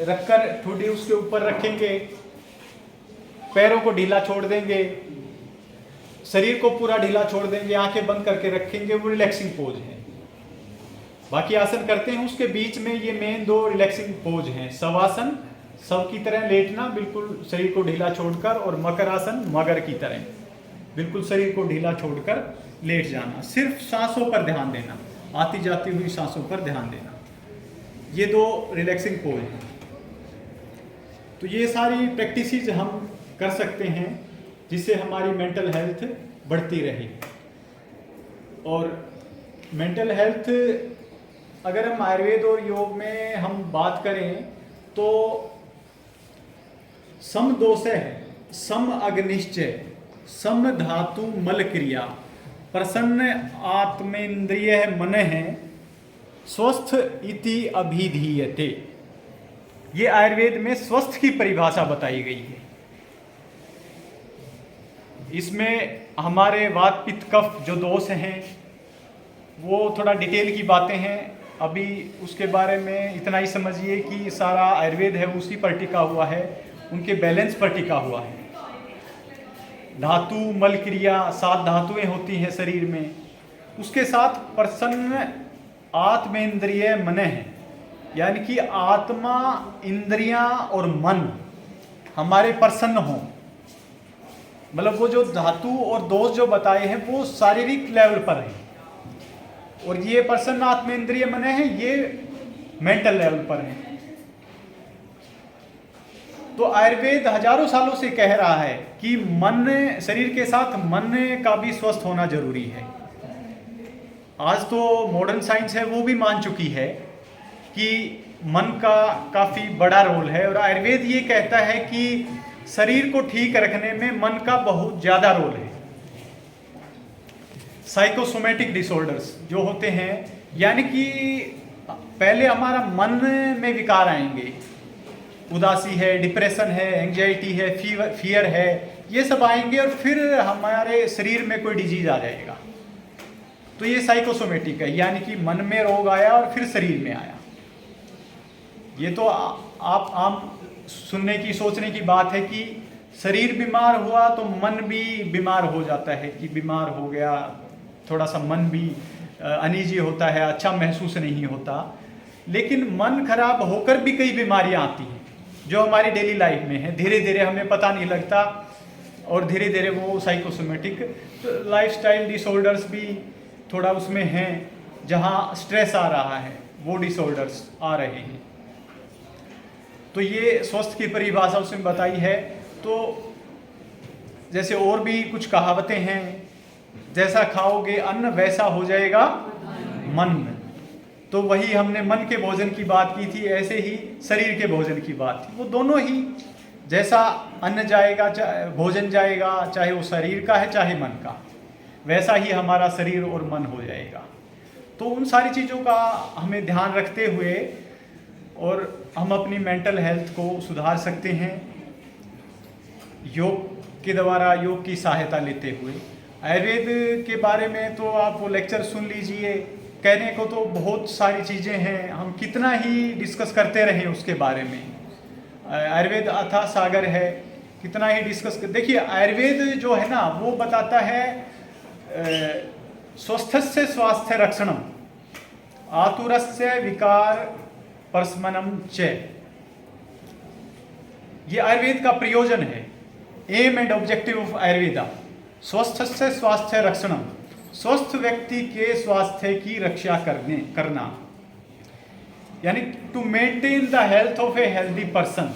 S1: रखकर ठोडी उसके ऊपर रखेंगे, पैरों को ढीला छोड़ देंगे, शरीर को पूरा ढीला छोड़ देंगे, आंखें बंद करके रखेंगे, वो रिलैक्सिंग पोज है। बाकी आसन करते हैं उसके बीच में ये मेन दो रिलैक्सिंग पोज हैं, शवासन शव की तरह लेटना बिल्कुल शरीर को ढीला छोड़कर, और मकर आसन मगर की तरह बिल्कुल शरीर को ढीला छोड़कर लेट जाना। सिर्फ सांसों पर ध्यान देना, आती जाती हुई सांसों पर ध्यान देना। ये दो रिलैक्सिंग पोज हैं। तो ये सारी प्रैक्टिसेस हम कर सकते हैं जिससे हमारी मेंटल हेल्थ बढ़ती रहे। और मेंटल हेल्थ अगर हम आयुर्वेद और योग में हम बात करें तो सम दोषः, सम अग्निश्चय, सम धातु मल क्रिया, प्रसन्न आत्मेन्द्रिय मनः स्वस्थ इति अभिधीयते। ये आयुर्वेद में स्वस्थ की परिभाषा बताई गई है। इसमें हमारे वात पित्त कफ जो दोष हैं वो थोड़ा डिटेल की बातें हैं, अभी उसके बारे में इतना ही समझिए कि सारा आयुर्वेद है उसी पर टिका हुआ है, उनके बैलेंस पर टिका हुआ है। धातु मल क्रिया, 7 धातुएं होती हैं शरीर में, उसके साथ प्रसन्न आत्मेंद्रिय मन है, यानी कि आत्मा, इंद्रियां और मन हमारे प्रसन्न हों। मतलब वो जो धातु और दोष जो बताए हैं वो शारीरिक लेवल पर है, और ये प्रसन्न आत्मेंद्रिय मन है ये मेंटल लेवल पर है। तो आयुर्वेद हजारों सालों से कह रहा है कि मन, शरीर के साथ मन का भी स्वस्थ होना जरूरी है। आज तो मॉडर्न साइंस है वो भी मान चुकी है कि मन का काफ़ी बड़ा रोल है, और आयुर्वेद ये कहता है कि शरीर को ठीक रखने में मन का बहुत ज़्यादा रोल है। साइकोसोमेटिक डिसऑर्डर्स जो होते हैं, यानी कि पहले हमारा मन में विकार आएंगे, उदासी है, डिप्रेशन है, एंजाइटी है, फियर है, ये सब आएंगे, और फिर हमारे शरीर में कोई डिजीज आ जाएगा। तो ये साइकोसोमेटिक है, यानी कि मन में रोग आया और फिर शरीर में आया। ये तो आप आम सुनने की, सोचने की बात है कि शरीर बीमार हुआ तो मन भी बीमार हो जाता है, कि बीमार हो गया, थोड़ा सा मन भी अनईजी होता है, अच्छा महसूस नहीं होता। लेकिन मन खराब होकर भी कई बीमारियां आती हैं जो हमारी डेली लाइफ में है, धीरे धीरे हमें पता नहीं लगता, और धीरे धीरे वो साइकोसोमेटिक, तो लाइफस्टाइल डिसऑर्डर्स भी थोड़ा उसमें हैं, जहाँ स्ट्रेस आ रहा है, वो डिसऑर्डर्स आ रहे हैं। तो ये स्वस्थ की परिभाषा उसमें बताई है। तो जैसे और भी कुछ कहावतें हैं, जैसा खाओगे अन्न वैसा हो जाएगा मन। तो वही हमने मन के भोजन की बात की थी, ऐसे ही शरीर के भोजन की बात थी। वो दोनों ही, जैसा अन्न जाएगा, भोजन जाएगा, चाहे वो शरीर का है चाहे मन का, वैसा ही हमारा शरीर और मन हो जाएगा। तो उन सारी चीज़ों का हमें ध्यान रखते हुए और हम अपनी मेंटल हेल्थ को सुधार सकते हैं योग के द्वारा, योग की सहायता लेते हुए। आयुर्वेद के बारे में तो आप वो लेक्चर सुन लीजिए, कहने को तो बहुत सारी चीज़ें हैं, हम कितना ही डिस्कस करते रहें उसके बारे में। आयुर्वेद अथाह सागर है, कितना ही डिस्कस कर। देखिए आयुर्वेद जो है ना वो बताता है स्वस्थस्य स्वास्थ्य रक्षणम आतुरस्य विकार परस्मनम च। ये आयुर्वेद का प्रयोजन है, aim and objective of Ayurveda. स्वस्थस्य स्वास्थ्य रक्षणम, स्वस्थ व्यक्ति के स्वास्थ्य की रक्षा करना, यानी to maintain the health of a healthy person.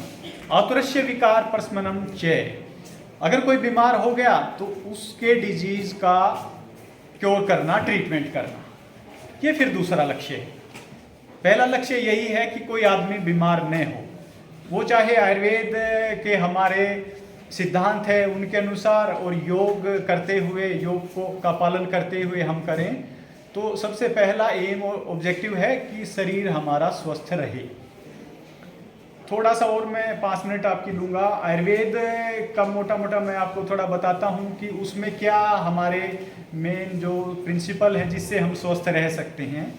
S1: आतुरस्य विकार परस्मनम च, अगर कोई बीमार हो गया तो उसके डिजीज का क्योर करना, ट्रीटमेंट करना, ये फिर दूसरा लक्ष्य है। पहला लक्ष्य यही है कि कोई आदमी बीमार न हो, वो चाहे आयुर्वेद के हमारे सिद्धांत है उनके अनुसार और योग करते हुए, योग को का पालन करते हुए हम करें। तो सबसे पहला एम और ऑब्जेक्टिव है कि शरीर हमारा स्वस्थ रहे। थोड़ा सा और मैं 5 मिनट आपकी लूँगा। आयुर्वेद का मोटा मोटा मैं आपको थोड़ा बताता हूँ कि उसमें क्या हमारे मेन जो प्रिंसिपल हैं जिससे हम स्वस्थ रह सकते हैं।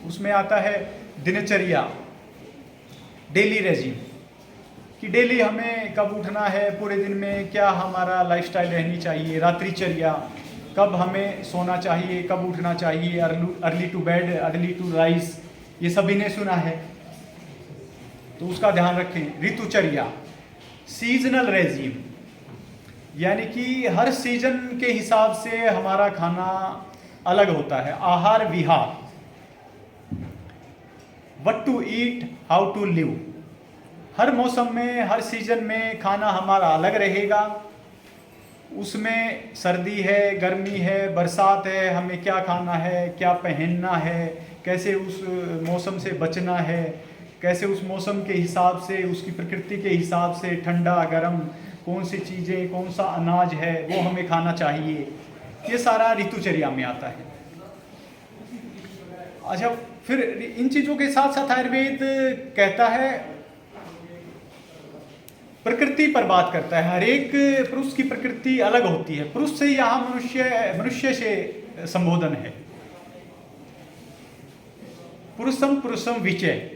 S1: उसमें आता है दिनचर्या, डेली रेजिम, कि डेली हमें कब उठना है, पूरे दिन में क्या हमारा लाइफस्टाइल रहनी चाहिए, रात्रिचर्या, कब हमें सोना चाहिए, कब उठना चाहिए, early to bed, early to rise, ये सभी ने सुना है, तो उसका ध्यान रखें। ऋतुचर्या, सीजनल रेजिम, यानी कि हर सीजन के हिसाब से हमारा खाना अलग होता है। आहार विहार, what to eat, how to live, हर मौसम में, हर सीजन में खाना हमारा अलग रहेगा। उसमें सर्दी है, गर्मी है, बरसात है, हमें क्या खाना है, क्या पहनना है, कैसे उस मौसम से बचना है, कैसे उस मौसम के हिसाब से, उसकी प्रकृति के हिसाब से ठंडा गर्म कौन सी चीज़ें, कौन सा अनाज है वो हमें खाना चाहिए, ये सारा ऋतुचर्या में आता है। अच्छा, फिर इन चीज़ों के साथ साथ आयुर्वेद कहता है, प्रकृति पर बात करता है। हर एक पुरुष की प्रकृति अलग होती है। पुरुष से यहाँ मनुष्य से संबोधन है। पुरुषम पुरुषम विचय,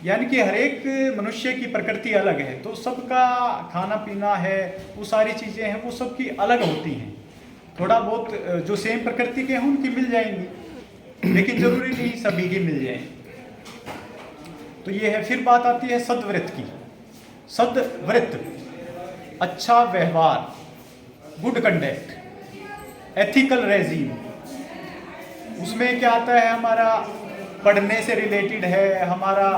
S1: यानी कि हर एक मनुष्य की प्रकृति अलग है, तो सबका खाना पीना है, वो सारी चीज़ें हैं, वो सबकी अलग होती हैं। थोड़ा बहुत जो सेम प्रकृति के हैं उनकी मिल जाएंगी, लेकिन जरूरी नहीं सभी की मिल जाए। तो ये है। फिर बात आती है सद्व्रत की। सद्व्रत, अच्छा व्यवहार, गुड कंडक्ट, एथिकल रेजिम। उसमें क्या आता है, हमारा पढ़ने से रिलेटेड है, हमारा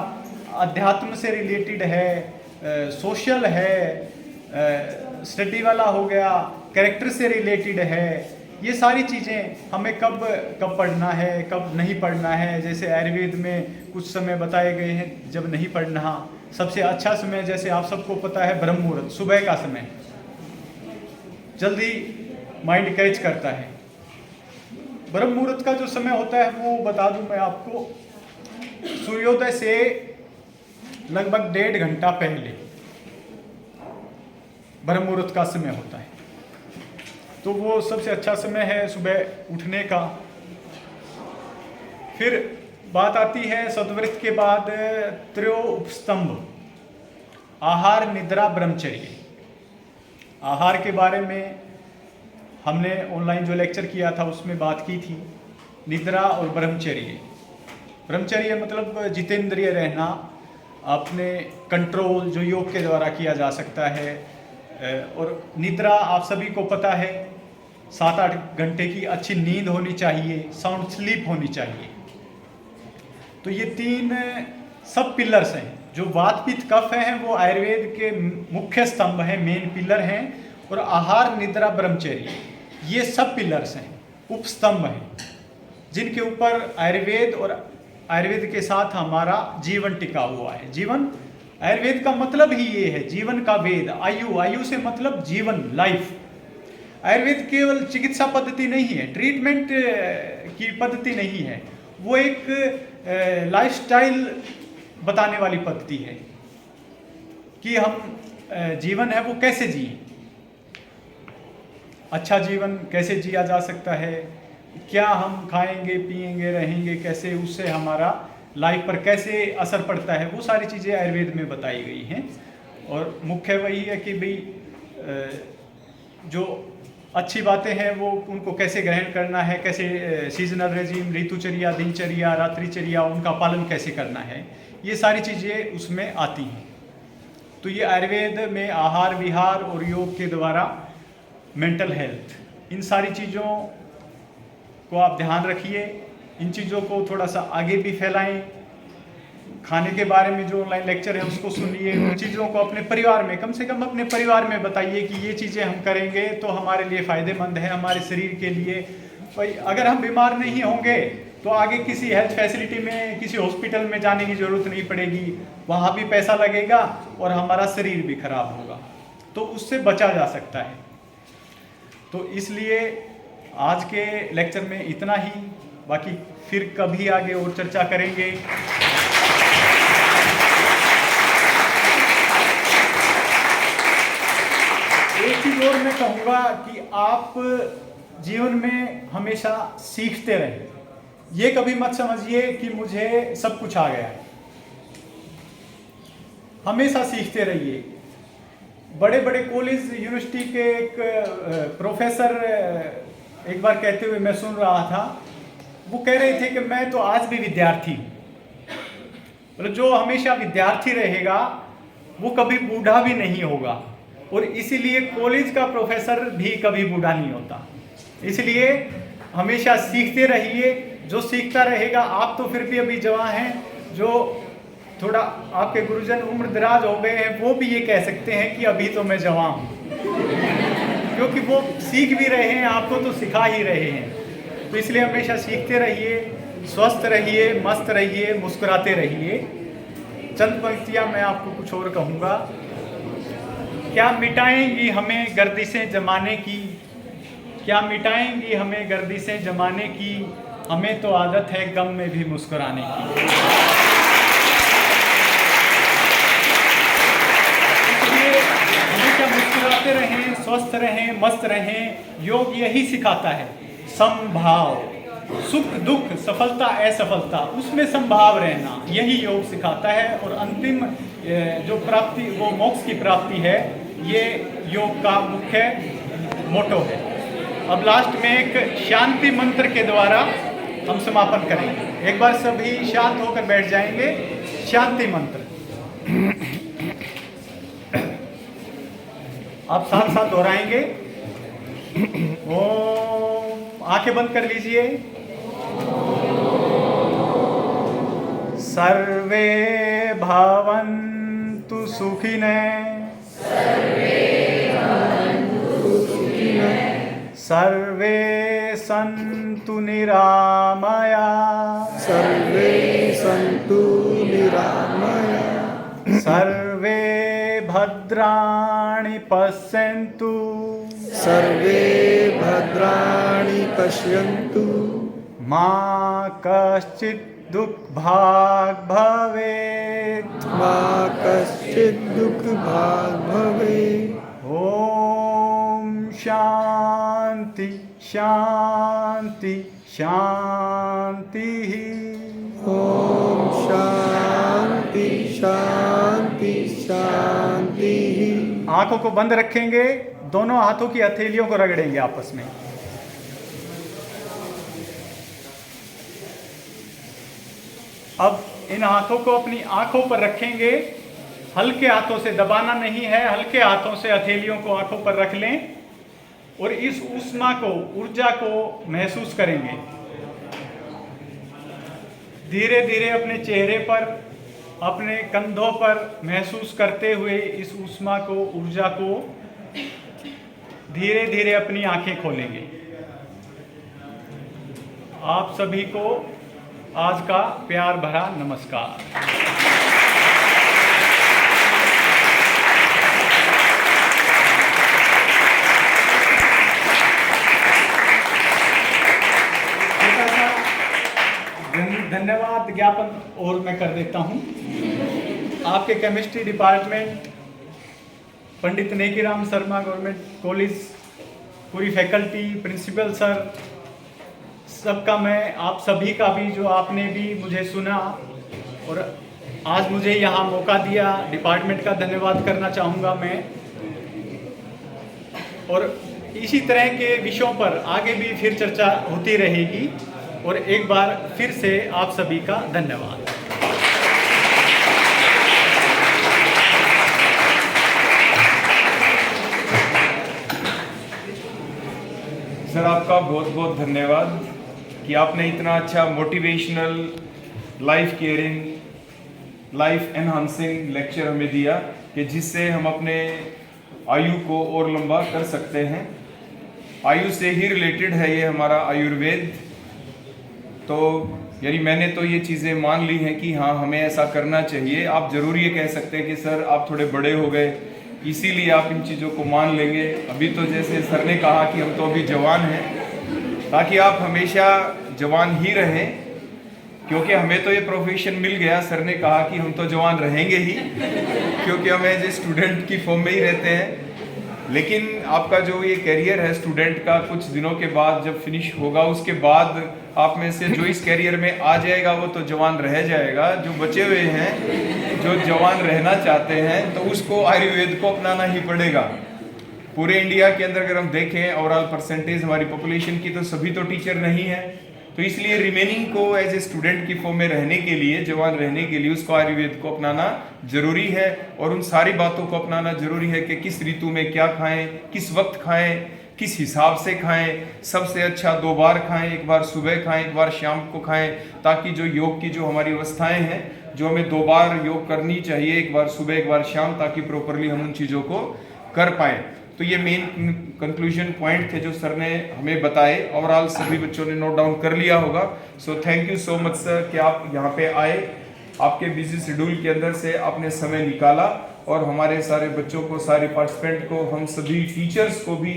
S1: अध्यात्म से रिलेटेड है, सोशल है, स्टडी वाला हो गया, कैरेक्टर से रिलेटेड है। ये सारी चीज़ें हमें कब कब पढ़ना है, कब नहीं पढ़ना है। जैसे आयुर्वेद में कुछ समय बताए गए हैं जब नहीं पढ़ना। सबसे अच्छा समय, जैसे आप सबको पता है, ब्रह्म मुहूर्त, सुबह का समय, जल्दी माइंड कैच करता है। ब्रह्म मुहूर्त का जो समय होता है वो बता दूं मैं आपको, सूर्योदय से लगभग 1.5 घंटा पहले ब्रह्म मुहूर्त का समय होता है। तो वो सबसे अच्छा समय है सुबह उठने का। फिर बात आती है सद्व्रत के बाद त्रयोस्तंभ, आहार, निद्रा, ब्रह्मचर्य। आहार के बारे में हमने ऑनलाइन जो लेक्चर किया था उसमें बात की थी। निद्रा और ब्रह्मचर्य। ब्रह्मचर्य मतलब जितेंद्रिय रहना, अपने कंट्रोल जो योग के द्वारा किया जा सकता है। और निद्रा आप सभी को पता है, 7-8 घंटे की अच्छी नींद होनी चाहिए, साउंड स्लीप होनी चाहिए। तो ये 3 सब पिलर्स हैं। जो वात पित्त कफ हैं वो आयुर्वेद के मुख्य स्तंभ हैं, मेन पिलर हैं। और आहार निद्रा ब्रह्मचर्य ये सब पिलर्स हैं, उपस्तंभ हैं, जिनके ऊपर आयुर्वेद और आयुर्वेद के साथ हमारा जीवन टिका हुआ है। जीवन, आयुर्वेद का मतलब ही ये है, जीवन का वेद। आयु, आयु से मतलब जीवन, लाइफ। आयुर्वेद केवल चिकित्सा पद्धति नहीं है, ट्रीटमेंट की पद्धति नहीं है, वो एक लाइफस्टाइल बताने वाली पद्धति है कि हम जीवन है वो कैसे जिए, अच्छा जीवन कैसे जिया जा सकता है, क्या हम खाएंगे पिएंगे रहेंगे कैसे, उससे हमारा लाइफ पर कैसे असर पड़ता है, वो सारी चीज़ें आयुर्वेद में बताई गई हैं। और मुख्य वही है कि भाई जो अच्छी बातें हैं वो उनको कैसे ग्रहण करना है, कैसे सीजनल रेजिम, ऋतुचर्या, दिनचर्या, रात्रिचर्या, उनका पालन कैसे करना है, ये सारी चीज़ें उसमें आती हैं। तो ये आयुर्वेद में आहार विहार और योग के द्वारा मेंटल हेल्थ, इन सारी चीज़ों को आप ध्यान रखिए, इन चीज़ों को थोड़ा सा आगे भी फैलाएं। खाने के बारे में जो ऑनलाइन लेक्चर है उसको सुनिए, उन चीज़ों को अपने परिवार में, कम से कम अपने परिवार में बताइए कि ये चीज़ें हम करेंगे तो हमारे लिए फ़ायदेमंद है, हमारे शरीर के लिए। भाई अगर हम बीमार नहीं होंगे तो आगे किसी हेल्थ फैसिलिटी में, किसी हॉस्पिटल में जाने की ज़रूरत नहीं पड़ेगी, वहाँ भी पैसा लगेगा और हमारा शरीर भी खराब होगा, तो उससे बचा जा सकता है। तो इसलिए आज के लेक्चर में इतना ही, बाकी फिर कभी आगे और चर्चा करेंगे। एक चीज़ और मैं कहूँगा कि आप जीवन में हमेशा सीखते रहें। ये कभी मत समझिए कि मुझे सब कुछ आ गया है, हमेशा सीखते रहिए। बड़े बड़े कॉलेज यूनिवर्सिटी के एक प्रोफेसर एक बार कहते हुए मैं सुन रहा था, वो कह रहे थे कि मैं तो आज भी विद्यार्थी हूँ। मतलब जो हमेशा विद्यार्थी रहेगा वो कभी बूढ़ा भी नहीं होगा, और इसीलिए कॉलेज का प्रोफेसर भी कभी बूढ़ा नहीं होता। इसलिए हमेशा सीखते रहिए, जो सीखता रहेगा। आप तो फिर भी अभी जवान हैं, जो थोड़ा आपके गुरुजन उम्र दराज हो गए हैं वो भी ये कह सकते हैं कि अभी तो मैं जवान हूँ, क्योंकि वो सीख भी रहे हैं, आपको तो सिखा ही रहे हैं। तो इसलिए हमेशा सीखते रहिए, स्वस्थ रहिए, मस्त रहिए, मुस्कुराते रहिए। चंद पंक्तियाँ मैं आपको कुछ और कहूँगा। क्या मिटाएंगी हमें गर्दिशें जमाने की, क्या मिटाएंगी हमें गर्दिशें जमाने की, हमें तो आदत है गम में भी मुस्कुराने की। इसलिए हमेशा मुस्कुराते रहें, स्वस्थ रहें, मस्त रहें। योग यही सिखाता है, समभाव, सुख दुख, सफलता असफलता, उसमें संभाव रहना, यही योग सिखाता है। और अंतिम जो प्राप्ति, वो मोक्ष की प्राप्ति है, ये योग का मुख्य मोटो है। अब लास्ट में एक शांति मंत्र के द्वारा हम समापन करेंगे। एक बार सभी शांत होकर बैठ जाएंगे। शांति मंत्र आप साथ साथ दोहराएंगे। ओम, आंखें बंद कर लीजिए। सर्वे भवन्तु सुखिनः, सर्वे सन्तु निरामया,
S2: सर्वे सन्तु निरामया,
S1: सर्वे भद्राणि पश्यन्तु,
S2: सर्वे भद्राणि पश्यन्तु,
S1: मा कश्चित् दुःखभाग् भवेत्,
S2: मा कश्चित् दुःखभाग् भवेत्।
S1: ओम शांति शांति शांति।
S2: ओम शांति शांति शांति।
S1: आंखों को बंद रखेंगे, दोनों हाथों की हथेलियों को रगड़ेंगे आपस में। अब इन हाथों को अपनी आंखों पर रखेंगे, हल्के हाथों से, दबाना नहीं है, हल्के हाथों से हथेलियों को आंखों पर रख लें और इस ऊष्मा को, ऊर्जा को महसूस करेंगे। धीरे धीरे अपने चेहरे पर, अपने कंधों पर महसूस करते हुए इस ऊष्मा को, ऊर्जा को धीरे धीरे अपनी आंखें खोलेंगे। आप सभी को आज का प्यार भरा नमस्कार। धन्यवाद ज्ञापन और मैं कर देता हूं। आपके केमिस्ट्री डिपार्टमेंट, पंडित नेकीराम शर्मा गवर्नमेंट कॉलेज, पूरी फैकल्टी, प्रिंसिपल सर, सबका मैं, आप सभी का भी, जो आपने भी मुझे सुना और आज मुझे यहाँ मौका दिया, डिपार्टमेंट का धन्यवाद करना चाहूँगा मैं। और इसी तरह के विषयों पर आगे भी फिर चर्चा होती रहेगी। और एक बार फिर से आप सभी का धन्यवाद।
S3: सर, आपका बहुत बहुत धन्यवाद कि आपने इतना अच्छा motivational, life caring, life enhancing lecture हमें दिया कि जिससे हम अपने आयु को और लंबा कर सकते हैं। आयु से ही रिलेटेड है ये हमारा आयुर्वेद। तो यानी मैंने तो ये चीज़ें मान ली हैं कि हाँ, हमें ऐसा करना चाहिए। आप ज़रूर ये कह सकते हैं कि सर आप थोड़े बड़े हो गए, इसीलिए आप इन चीज़ों को मान लेंगे। अभी तो जैसे सर ने कहा कि हम तो अभी जवान हैं, ताकि आप हमेशा जवान ही रहें, क्योंकि हमें तो ये प्रोफेशन मिल गया। सर ने कहा कि हम तो जवान रहेंगे ही, क्योंकि हम एज ए स्टूडेंट की फॉर्म में ही रहते हैं। लेकिन आपका जो ये करियर है स्टूडेंट का, कुछ दिनों के बाद जब फिनिश होगा, उसके बाद आप में से जो इस करियर में आ जाएगा वो तो जवान रह जाएगा। जो बचे हुए हैं, जो जवान रहना चाहते हैं, तो उसको आयुर्वेद को अपनाना ही पड़ेगा। पूरे इंडिया के अंदर अगर हम देखें ओवरऑल परसेंटेज हमारी पॉपुलेशन की, तो सभी तो टीचर नहीं है। तो इसलिए रिमेनिंग को एज ए स्टूडेंट की फॉर्म में रहने के लिए, जवान रहने के लिए, उसको आयुर्वेद को अपनाना जरूरी है। और उन सारी बातों को अपनाना जरूरी है कि किस ऋतु में क्या खाएं, किस वक्त खाएं, किस हिसाब से खाएं। सबसे अच्छा 2 बार खाएं, एक बार सुबह खाएं, एक बार शाम को खाएं, ताकि जो योग की जो हमारी अवस्थाएं हैं, जो हमें 2 बार योग करनी चाहिए, एक बार सुबह एक बार शाम, ताकि प्रॉपरली हम उन चीज़ों को कर पाएँ। तो ये मेन कंक्लूजन पॉइंट थे जो सर ने हमें बताए। ओवरऑल सभी बच्चों ने नोट डाउन कर लिया होगा। So thank you so much sir कि आप यहाँ पे आए, आपके बिजी शेड्यूल के अंदर से आपने समय निकाला और हमारे सारे बच्चों को, सारे पार्टिसिपेंट को, हम सभी टीचर्स को भी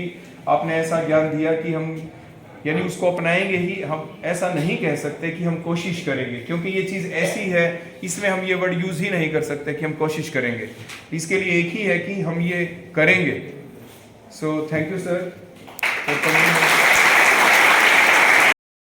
S3: आपने ऐसा ज्ञान दिया कि हम यानी उसको अपनाएंगे ही। हम ऐसा नहीं कह सकते कि हम कोशिश करेंगे, क्योंकि ये चीज़ ऐसी है, इसमें हम ये वर्ड यूज़ ही नहीं कर सकते कि हम कोशिश करेंगे। इसके लिए एक ही है कि हम ये करेंगे। So thank you sir for coming.